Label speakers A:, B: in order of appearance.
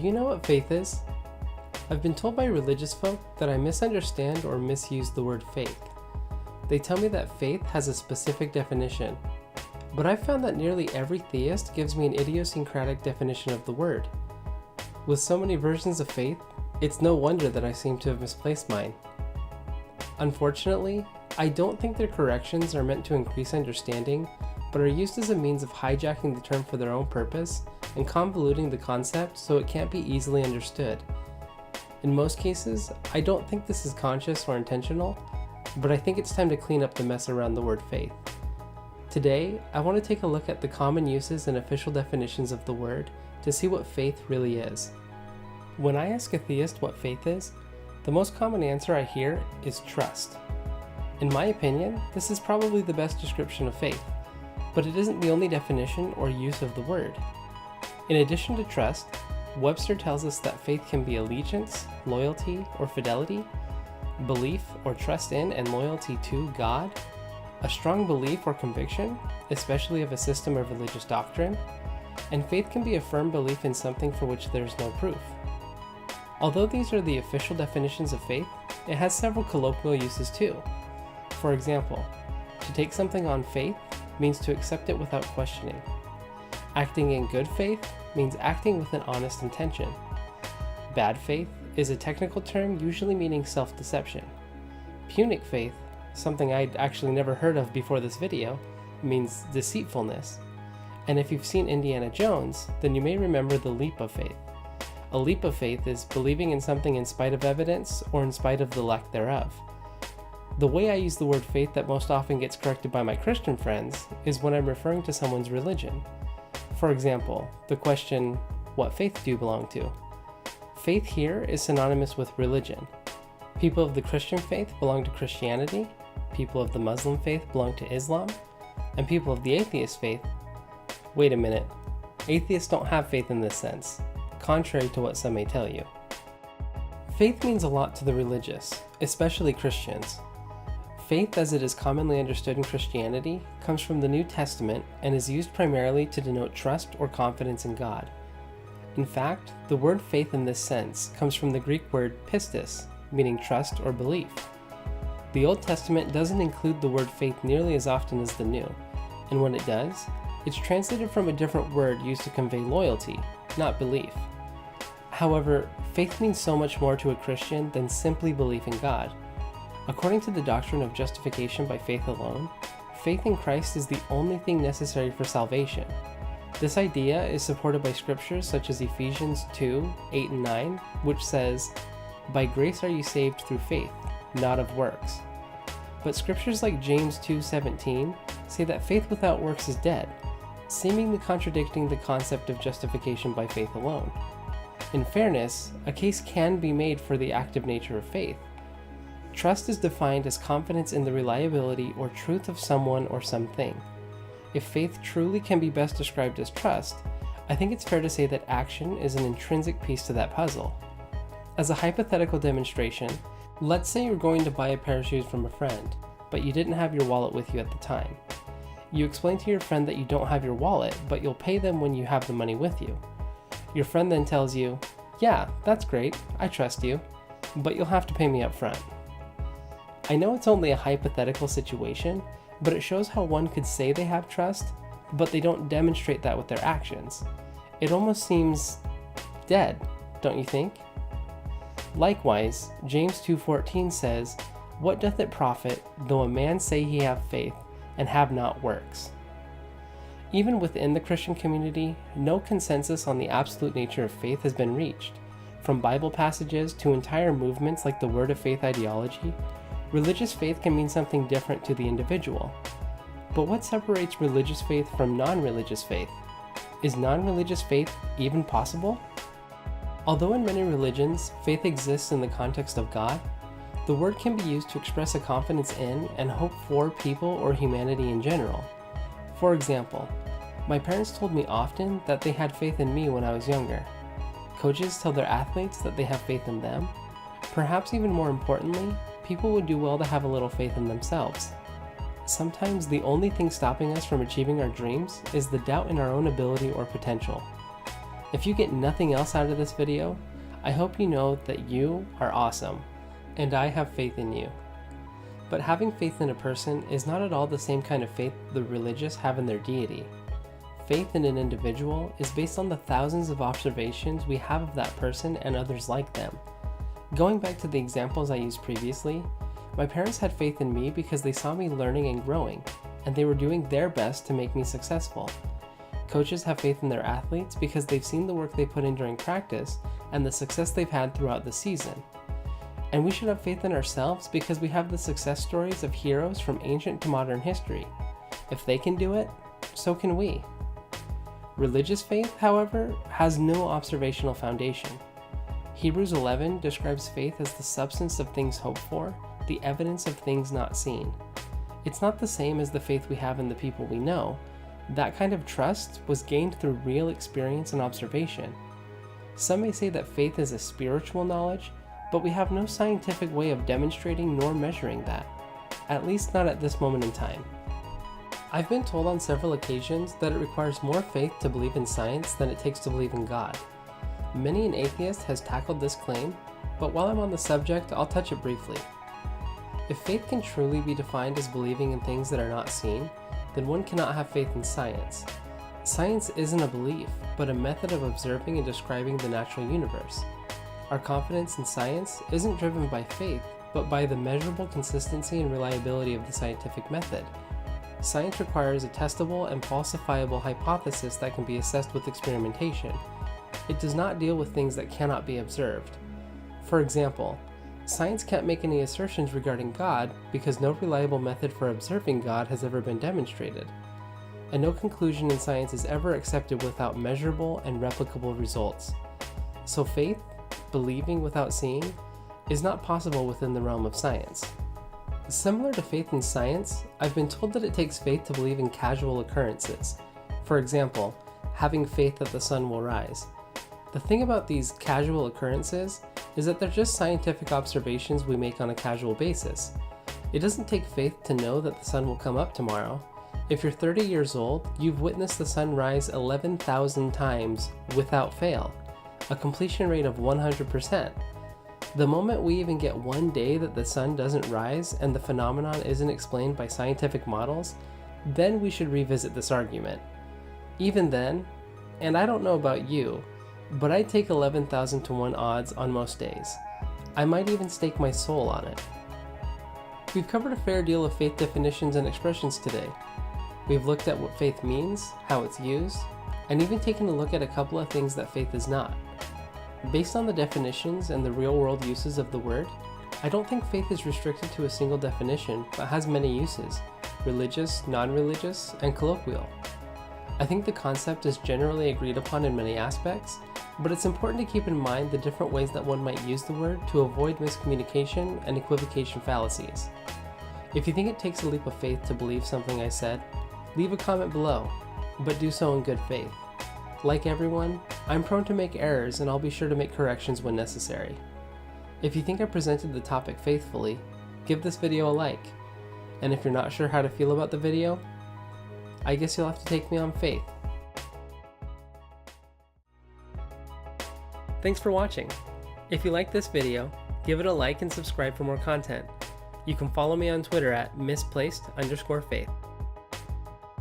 A: you know what faith is? I've been told by religious folk that I misunderstand or misuse the word faith. They tell me that faith has a specific definition, but I've found that nearly every theist gives me an idiosyncratic definition of the word. With so many versions of faith, it's no wonder that I seem to have misplaced mine. Unfortunately, I don't think their corrections are meant to increase understanding, but are used as a means of hijacking the term for their own purpose and convoluting the concept so it can't be easily understood. In most cases, I don't think this is conscious or intentional, but I think it's time to clean up the mess around the word faith. Today, I want to take a look at the common uses and official definitions of the word to see what faith really is. When I ask a theist what faith is, the most common answer I hear is trust. In my opinion, this is probably the best description of faith, but it isn't the only definition or use of the word. In addition to trust, Webster tells us that faith can be allegiance, loyalty, or fidelity, belief or trust in and loyalty to God, a strong belief or conviction, especially of a system of religious doctrine, and faith can be a firm belief in something for which there is no proof. Although these are the official definitions of faith, it has several colloquial uses too. For example, to take something on faith means to accept it without questioning. Acting in good faith means acting with an honest intention. Bad faith is a technical term usually meaning self-deception. Punic faith, something I'd actually never heard of before this video, means deceitfulness. And if you've seen Indiana Jones, then you may remember the leap of faith. A leap of faith is believing in something in spite of evidence or in spite of the lack thereof. The way I use the word faith that most often gets corrected by my Christian friends is when I'm referring to someone's religion. For example, the question, what faith do you belong to? Faith here is synonymous with religion. People of the Christian faith belong to Christianity, people of the Muslim faith belong to Islam, and people of the atheist faith. Wait a minute, atheists don't have faith in this sense, contrary to what some may tell you. Faith means a lot to the religious, especially Christians. Faith, as it is commonly understood in Christianity, comes from the New Testament and is used primarily to denote trust or confidence in God. In fact, the word faith in this sense comes from the Greek word pistis, meaning trust or belief. The Old Testament doesn't include the word faith nearly as often as the New, and when it does, it's translated from a different word used to convey loyalty, not belief. However, faith means so much more to a Christian than simply belief in God. According to the doctrine of justification by faith alone, faith in Christ is the only thing necessary for salvation. This idea is supported by scriptures such as Ephesians 2:8 and 9, which says, "By grace are you saved through faith, not of works." But scriptures like James 2:17 say that faith without works is dead, seemingly contradicting the concept of justification by faith alone. In fairness, a case can be made for the active nature of faith. Trust is defined as confidence in the reliability or truth of someone or something. If faith truly can be best described as trust, I think it's fair to say that action is an intrinsic piece to that puzzle. As a hypothetical demonstration, let's say you're going to buy a pair of shoes from a friend, but you didn't have your wallet with you at the time. You explain to your friend that you don't have your wallet, but you'll pay them when you have the money with you. Your friend then tells you, "Yeah, that's great, I trust you, but you'll have to pay me up front." I know it's only a hypothetical situation, but it shows how one could say they have trust, but they don't demonstrate that with their actions. It almost seems dead, don't you think? Likewise, James 2:14 says, "What doth it profit, though a man say he have faith, and have not works?" Even within the Christian community, no consensus on the absolute nature of faith has been reached. From Bible passages to entire movements like the Word of Faith ideology, religious faith can mean something different to the individual. But what separates religious faith from non-religious faith? Is non-religious faith even possible? Although in many religions, faith exists in the context of God, the word can be used to express a confidence in and hope for people or humanity in general. For example, my parents told me often that they had faith in me when I was younger. Coaches tell their athletes that they have faith in them. Perhaps even more importantly, people would do well to have a little faith in themselves. Sometimes the only thing stopping us from achieving our dreams is the doubt in our own ability or potential. If you get nothing else out of this video, I hope you know that you are awesome, and I have faith in you. But having faith in a person is not at all the same kind of faith the religious have in their deity. Faith in an individual is based on the thousands of observations we have of that person and others like them. Going back to the examples I used previously, my parents had faith in me because they saw me learning and growing, and they were doing their best to make me successful. Coaches have faith in their athletes because they've seen the work they put in during practice and the success they've had throughout the season. And we should have faith in ourselves because we have the success stories of heroes from ancient to modern history. If they can do it, so can we. Religious faith, however, has no observational foundation. Hebrews 11 describes faith as the substance of things hoped for, the evidence of things not seen. It's not the same as the faith we have in the people we know. That kind of trust was gained through real experience and observation. Some may say that faith is a spiritual knowledge, but we have no scientific way of demonstrating nor measuring that, at least not at this moment in time. I've been told on several occasions that it requires more faith to believe in science than it takes to believe in God. Many an atheist has tackled this claim, but while I'm on the subject, I'll touch it briefly. If faith can truly be defined as believing in things that are not seen, then one cannot have faith in science. Science isn't a belief, but a method of observing and describing the natural universe. Our confidence in science isn't driven by faith, but by the measurable consistency and reliability of the scientific method. Science requires a testable and falsifiable hypothesis that can be assessed with experimentation. It does not deal with things that cannot be observed. For example, science can't make any assertions regarding God because no reliable method for observing God has ever been demonstrated. And no conclusion in science is ever accepted without measurable and replicable results. So faith, believing without seeing, is not possible within the realm of science. Similar to faith in science, I've been told that it takes faith to believe in casual occurrences. For example, having faith that the sun will rise. The thing about these casual occurrences is that they're just scientific observations we make on a casual basis. It doesn't take faith to know that the sun will come up tomorrow. If you're 30 years old, you've witnessed the sun rise 11,000 times without fail, a completion rate of 100%. The moment we even get one day that the sun doesn't rise and the phenomenon isn't explained by scientific models, then we should revisit this argument. Even then, and I don't know about you, but I'd take 11,000 to 1 odds on most days. I might even stake my soul on it. We've covered a fair deal of faith definitions and expressions today. We've looked at what faith means, how it's used, and even taken a look at a couple of things that faith is not. Based on the definitions and the real-world uses of the word, I don't think faith is restricted to a single definition, but has many uses: religious, non-religious, and colloquial. I think the concept is generally agreed upon in many aspects, but it's important to keep in mind the different ways that one might use the word to avoid miscommunication and equivocation fallacies. If you think it takes a leap of faith to believe something I said, leave a comment below, but do so in good faith. Like everyone, I'm prone to make errors, and I'll be sure to make corrections when necessary. If you think I presented the topic faithfully, give this video a like. And if you're not sure how to feel about the video, I guess you'll have to take me on faith. Thanks for watching. If you like this video, give it a like and subscribe for more content. You can follow me on Twitter at misplaced_faith.